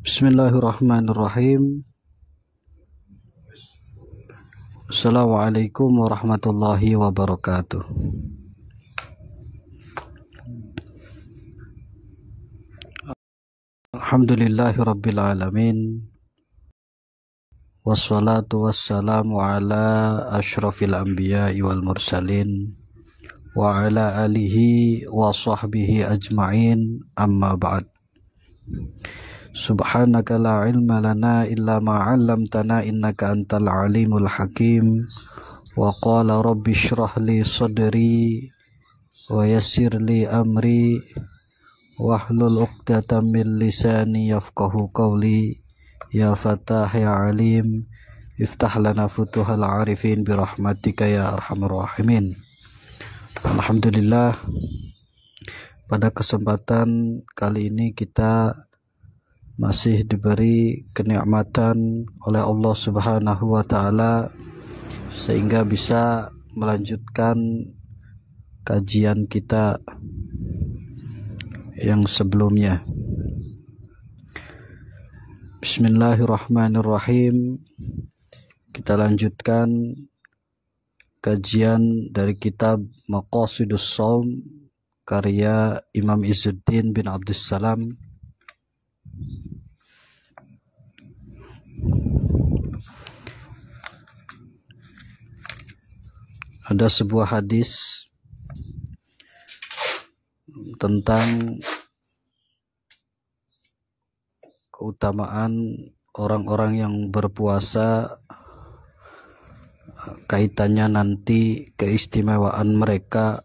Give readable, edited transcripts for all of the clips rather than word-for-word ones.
Bismillahirrahmanirrahim. Assalamualaikum warahmatullahi wabarakatuh. Alhamdulillahi rabbil alamin. Wassalatu wassalamu ala ashrafil anbiya'i wal mursalin wa ala alihi wa sahbihi ajma'in, amma ba'd. Subhanaka la ilma lana illa ma 'allamtana innaka antal alimul hakim. Wa qala rabbi shrah li sadri wa yassir li amri wahlul 'uqdatam min lisani yafqahu qawli. Ya Fatah ya Alim, iftah lana futuhal arifin birahmatika ya arhamar rahimin. Alhamdulillah, pada kesempatan kali ini kita masih diberi kenikmatan oleh Allah Subhanahu wa Ta'ala sehingga bisa melanjutkan kajian kita yang sebelumnya. Bismillahirrahmanirrahim. Kita lanjutkan kajian dari kitab Maqasidus Shaum karya Imam Izzuddin bin Abdussalam. Ada sebuah hadis tentang keutamaan orang-orang yang berpuasa, kaitannya nanti keistimewaan mereka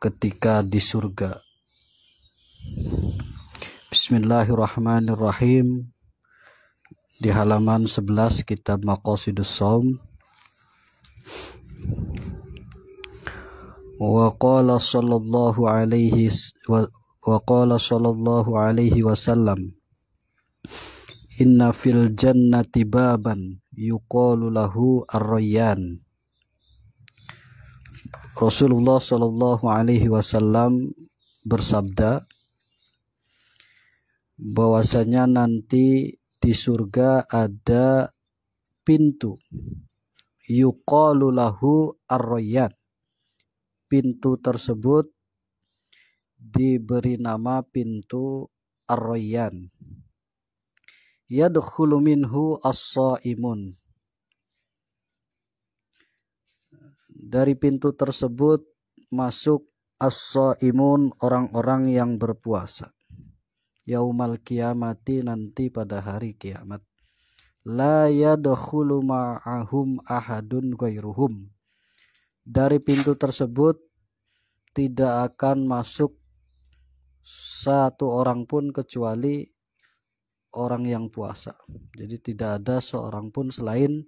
ketika di surga. Bismillahirrahmanirrahim. Di halaman 11 kitab Maqasidus Shaum. Wa qala sallallahu alaihi wasallam, inna fil jannati baban yuqalu lahu ar-rayyan. Rasulullah sallallahu alaihi wasallam bersabda bahwasanya nanti di surga ada pintu, yuqalu lahu ar-rayyan. Pintu tersebut diberi nama pintu ar-rayyan. Yadkhulu minhu as-shaimun. Dari pintu tersebut masuk as-shaimun, orang-orang yang berpuasa. Yaumal kiamati, nanti pada hari kiamat. La yadkhulu ma'ahum ahadun ghairuhum. Dari pintu tersebut tidak akan masuk satu orang pun kecuali orang yang puasa. Jadi tidak ada seorang pun selain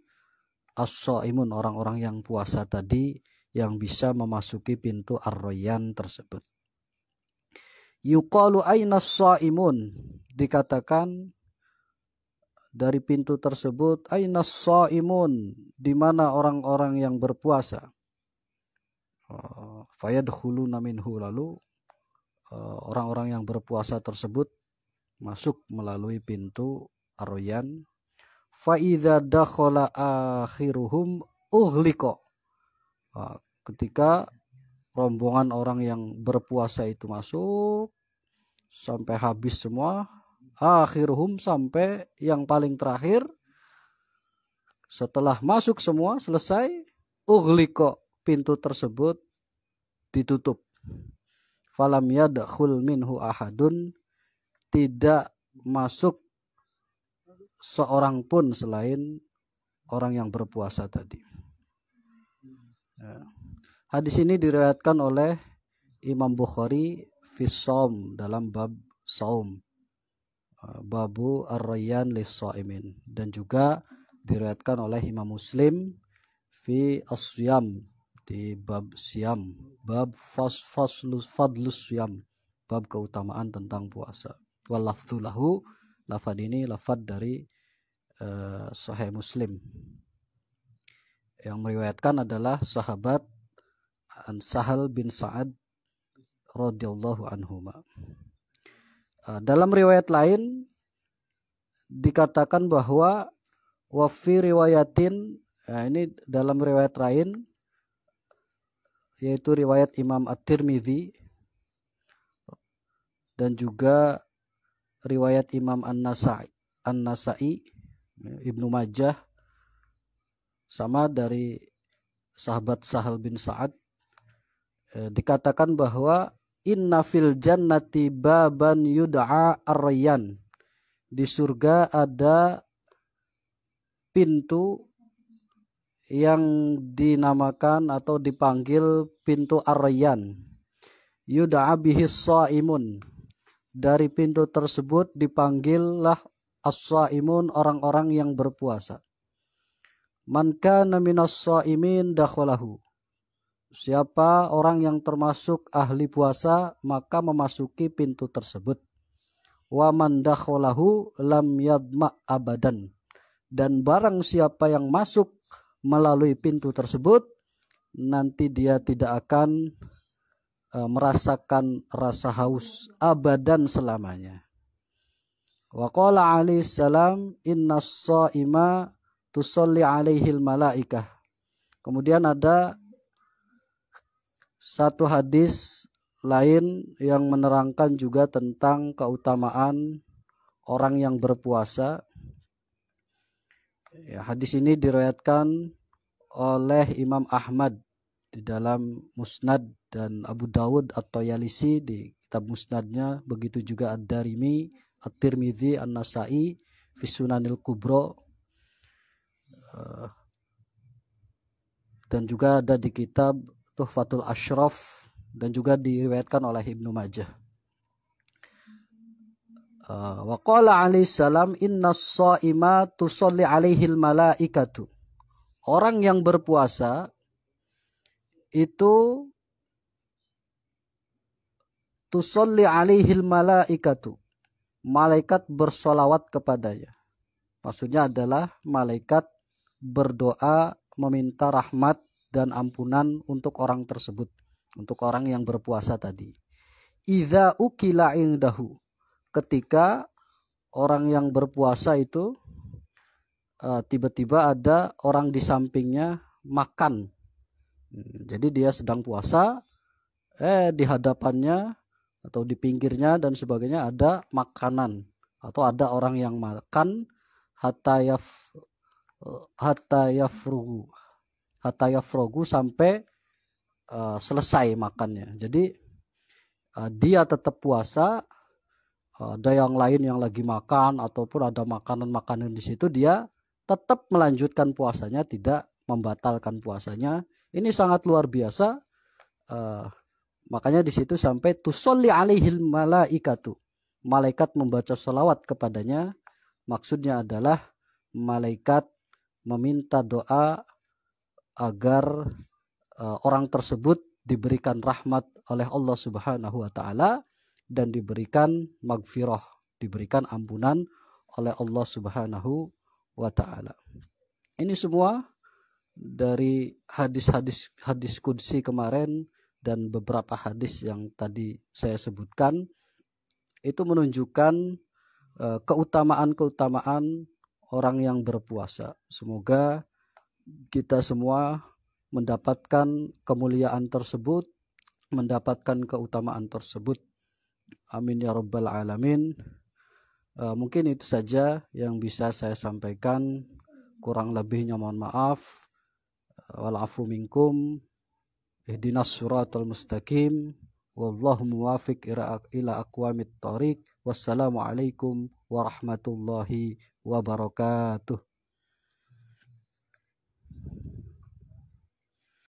as-shaimun, orang-orang yang puasa tadi, yang bisa memasuki pintu ar-rayyan tersebut. Yuqalu aina as-shaimun, dikatakan dari pintu tersebut, aina as-shaimun, di mana orang-orang yang berpuasa. Fayadkhuluna minhu, lalu orang-orang yang berpuasa tersebut masuk melalui pintu ar-rayyan. Fa idza dakhala akhiruhum ughliqa. Ketika rombongan orang yang berpuasa itu masuk sampai habis semua, akhiruhum, sampai yang paling terakhir, setelah masuk semua selesai, ughliqa, pintu tersebut ditutup. Falam yadkhul minhu ahadun, tidak masuk seorang pun selain orang yang berpuasa tadi. Hadis ini diriwayatkan oleh Imam Bukhari fi Shaum, dalam bab saum, babu ar-rayyan lis-shaimin, dan juga diriwayatkan oleh Imam Muslim fi as-siyam, di bab siam, bab fadlus siyam, bab keutamaan tentang puasa. Wal lafdzu lahu, lafad ini lafad dari Sahih Muslim. Yang meriwayatkan adalah sahabat Sahal bin Sa'ad radhiyallahu anhuma. Dalam riwayat lain dikatakan bahwa wa fi riwayatin, nah ini dalam riwayat lain yaitu riwayat Imam At-Tirmidzi dan juga riwayat Imam An-Nasa'i, Ibnu Majah, sama dari sahabat Sahal bin Sa'ad, dikatakan bahwa inna fil jannati baban yud'a ar-rayyan, di surga ada pintu yang dinamakan atau dipanggil pintu ar-rayyan, yud'a bihis shaimun, dari pintu tersebut dipanggillah as-shaimun, orang-orang yang berpuasa. Man kana minas shaimin dakhalahu, siapa orang yang termasuk ahli puasa maka memasuki pintu tersebut. Wa man dakhalahu lam yadma abadan, dan barang siapa yang masuk melalui pintu tersebut nanti dia tidak akan merasakan rasa haus abadan selamanya. Wa qala alaihi salam innas shaima tusolli alaihil malaikah. Kemudian ada satu hadis lain yang menerangkan juga tentang keutamaan orang yang berpuasa. Ya, hadis ini diriwayatkan oleh Imam Ahmad di dalam Musnad dan Abu Dawud atau Yalisi di kitab Musnadnya, begitu juga Ad-Darimi, At-Tirmidzi, An-Nasa'i fi Sunanil Kubra, dan juga ada di kitab Tuhfatul Ashraf, dan juga diriwayatkan oleh Ibnu Majah. Wa qala alaihi salam innas shaima tusolli alaihil malaikatu, orang yang berpuasa itu tusolli alaihil malaikatu, malaikat bersolawat kepadanya. Maksudnya adalah malaikat berdoa meminta rahmat dan ampunan untuk orang tersebut, untuk orang yang berpuasa tadi. Idza ukila indahu, ketika orang yang berpuasa itu tiba-tiba ada orang di sampingnya makan. Jadi dia sedang puasa, di hadapannya atau di pinggirnya dan sebagainya ada makanan, atau ada orang yang makan hatta yafrugu, sampai selesai makannya. Jadi dia tetap puasa, ada yang lain yang lagi makan ataupun ada makanan-makanan di situ, dia tetap melanjutkan puasanya, tidak membatalkan puasanya. Ini sangat luar biasa. Makanya di situ sampai tusolli alaihil malaikatu, malaikat membaca sholawat kepadanya. Maksudnya adalah malaikat meminta doa agar orang tersebut diberikan rahmat oleh Allah Subhanahu wa taala dan diberikan magfirah, diberikan ampunan oleh Allah Subhanahu wa taala. Ini semua dari hadis qudsi kemarin dan beberapa hadis yang tadi saya sebutkan, itu menunjukkan keutamaan-keutamaan orang yang berpuasa. Semoga kita semua mendapatkan kemuliaan tersebut, mendapatkan keutamaan tersebut. Amin ya rabbal alamin. Mungkin itu saja yang bisa saya sampaikan. Kurang lebihnya mohon maaf. Wal afu minkum. Ihdinas siratal mustaqim. Wallahu muwafiq ila aqwamit thoriq. Wassalamualaikum warahmatullahi wabarakatuh.